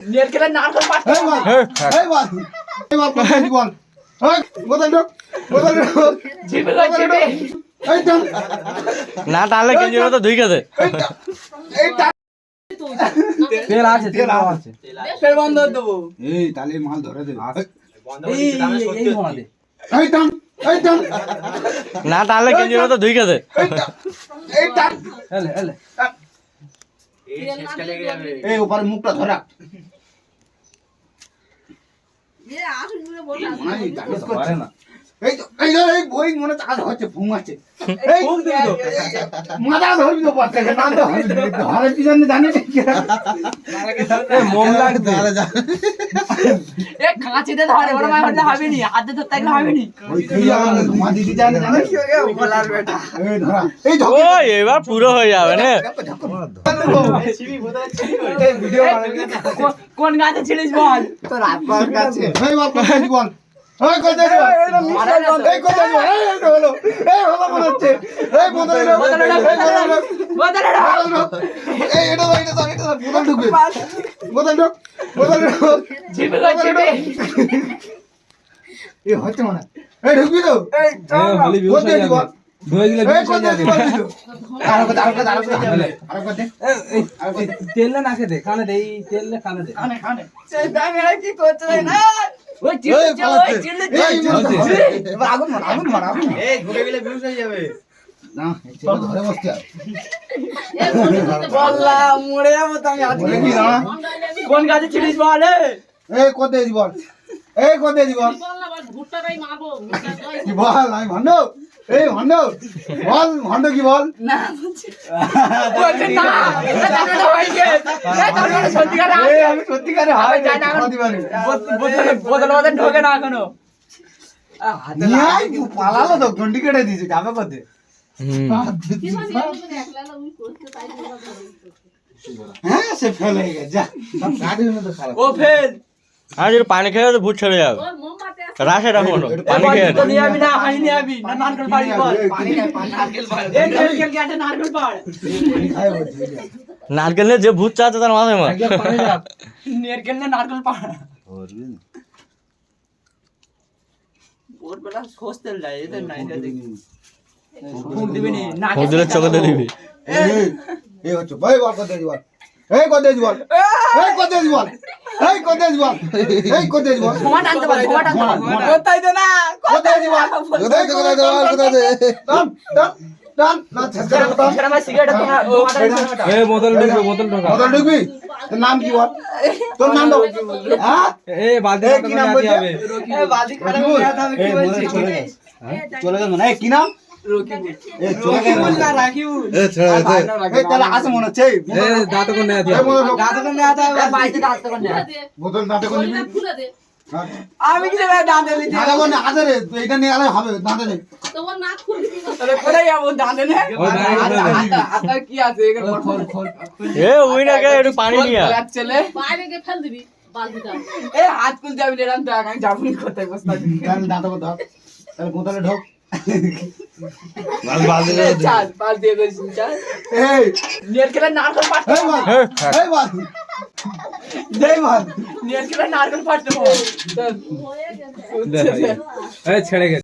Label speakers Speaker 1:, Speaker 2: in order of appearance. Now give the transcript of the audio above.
Speaker 1: নারকেলের নারকেল পাট
Speaker 2: এই বল এই বল এই বল কোথায় বল এই কোথায় ঢোক
Speaker 1: জিভে লয় জিভে
Speaker 2: এই টান
Speaker 3: না টানলে কেঞ্জির মতো ধুইকে দে
Speaker 2: এই টান
Speaker 4: তেল আছে তেল আছে
Speaker 1: ফের বন্ধ করে দেবো
Speaker 2: এই তালে মাল ধরে দে
Speaker 4: এই মোড়া দে
Speaker 2: এই টান এই টান
Speaker 3: না টানলে কেঞ্জির মতো ধুইকে দে
Speaker 2: এই টান
Speaker 4: এলে এলে
Speaker 2: এই উপরে মুখটা ধরা
Speaker 4: পারে না
Speaker 2: এই তো এই বই মনে চাষ হচ্ছে ঘুম আছে এই মাথা ধরবি তো পারতে না তো ধরে পিছনে জানি
Speaker 4: মোম লাগবে
Speaker 1: এ কাঁচিতে ধরে ওরা মাই হলে হবে নি হাতে ধরতে গেলে হবে নি
Speaker 2: ওই খেয়ে আমার মা দিদি জানে জানে
Speaker 1: বলার বেটা
Speaker 2: এই ধরা এই
Speaker 3: ও এবার পুরো হয়ে যাবে না
Speaker 2: এই ভিডিও
Speaker 1: কোন গাছে ছিলিস বল
Speaker 2: তোর আব্বার কাছে এই বল কোথায় বল এই কোথায় বল এই কোথায় বল এই হলো মনে হচ্ছে এই বোতলে এই এটা বোতল ঢুকবে বোতল
Speaker 1: জিভে লয় জিভে
Speaker 2: এই হচ্ছে মনে এই ঢুকবি তো
Speaker 4: হলি বিউস
Speaker 2: কোথায়
Speaker 4: হয়ে
Speaker 2: বল
Speaker 4: যাবে ধুয়ে দিলে
Speaker 2: এই
Speaker 4: বিউস হয়ে
Speaker 2: কোথায়
Speaker 4: যাবে
Speaker 2: বল আর কথা
Speaker 4: তেল না নাকে দে কানে দে এই তেল না কানে দে
Speaker 2: খানে
Speaker 1: সেই দামেরা কি করতে না ওই চিল্লে ওই চিল্লে
Speaker 2: এবার আগুন মার
Speaker 4: এই ঢুকে গেলে বিউস হয়ে যাবে
Speaker 2: না এই ধরে বসতে আর
Speaker 1: বললাম মরে যাবো তো আমি আজকে
Speaker 2: বলে কি না
Speaker 1: কোন গাছে ছিলিস বল
Speaker 2: এই কোথায় বল এই কোথায় বল কি বল আমি ভন্ড এই ভন্ড বল ভন্ড কি বল
Speaker 1: না বলছে না দামেরা হই গে এই দামেরা সত্যিকারে
Speaker 2: এই আমি সত্যিকারে হয়
Speaker 1: আমি জানি না।
Speaker 2: খাওয়া দিবানি
Speaker 1: বোতলে ঢোকে না এখনো
Speaker 2: নিয়াই পালালো তো গন্ডি কেটে দিয়েছে যাবে কোথায় হ্যাঁ সে ফেল হয়ে গেছে যা গাড়ি হলে তো খারাপ
Speaker 1: ও ফেল
Speaker 3: আজ পানি খেয়ে তো ভূত ছেড়ে যাবে রাশে রাখো না পানি খেয়ে
Speaker 1: তো নিয়ে আবি না হাই নিয়ে আবি না নারকেল পাড়ি বল
Speaker 2: পানি খায় পানি নারকেল পাড়
Speaker 1: এই নারকেল গাছে নারকেল পাড়
Speaker 2: পানি খায় বলছে
Speaker 3: নারকেল নিয়ে যে ভূত চাচ্ছে তার মাথায় মার
Speaker 4: পানি রাখ
Speaker 1: নারকেল না নারকেল পাড় ওর বেলা হোস্টেল যায় এদের নাই দেখি ফোন দিবি নি না
Speaker 3: ভূত দিলে চোখে দিয়ে দিবি
Speaker 2: এই হচ্ছে ভাই বল কোথায় বল এই কোথায় বল এই কোথায় বল এই কোথায় বল এই কোথায় বল
Speaker 1: ঘোমা টানতে পারে ঘোমা টানতে পারে কোথায় দে না
Speaker 2: কোথায় বল কোথায় টান টান টান না ছেড়ে টান
Speaker 1: ছেড়ে আমার সিগারেট তোমরা
Speaker 4: এই বোতল ঢুকবে বোতল ঢোকা
Speaker 2: বদল ঢুকবি তোর নাম কি বল তোর নাম দাও হ্যাঁ
Speaker 4: এই বালতি
Speaker 2: এই কি নাম
Speaker 4: নাম
Speaker 2: বলছে?
Speaker 4: হবে
Speaker 1: এ বাদি খারাপ হয়ে যাবে কি বলছিস
Speaker 2: চলে গেল না এই কি নাম
Speaker 1: রকিবুল
Speaker 2: এই চলে গেল
Speaker 1: না রাকিবুল
Speaker 2: এই তাহলে আসে মনে হচ্ছে এই
Speaker 4: এই দাঁত কোন নেয়া
Speaker 2: এই মনে হলো
Speaker 1: দাঁত করে নেওয়া হবে বাইতে দাঁত করে নেওয়া
Speaker 2: বোতল দাঁতে কোন নিবি
Speaker 1: আমি কি দেব দাঁত দিতে
Speaker 2: দাঁতে কোন আছে রে এইটা নিয়ে গেলে হবে দাঁতে নেই
Speaker 1: তাহলে কোথায় যাবো দাঁত নে
Speaker 4: ওই দাঁড়িয়ে দাঁড়িয়ে।
Speaker 1: আতা কি আছে এখানে
Speaker 4: খোল খোল
Speaker 3: এ ওই না কে একটু পানি নিয়ে আয়।
Speaker 1: চলে এ হাত খুল যাবি রে রান তো আমি যাবো নি কোথায় বসতা
Speaker 2: তাহলে দাঁতে কো দাও তাহলে বোতলে ঢোক
Speaker 1: চাল পাল দিয়ে গেছিস চাল
Speaker 2: এই
Speaker 1: নারকেলের নারকেল পাট
Speaker 2: এই বল এই বল এই বল
Speaker 1: নারকেলের নারকেল পাট দেবো
Speaker 4: এই ছেড়ে গেছে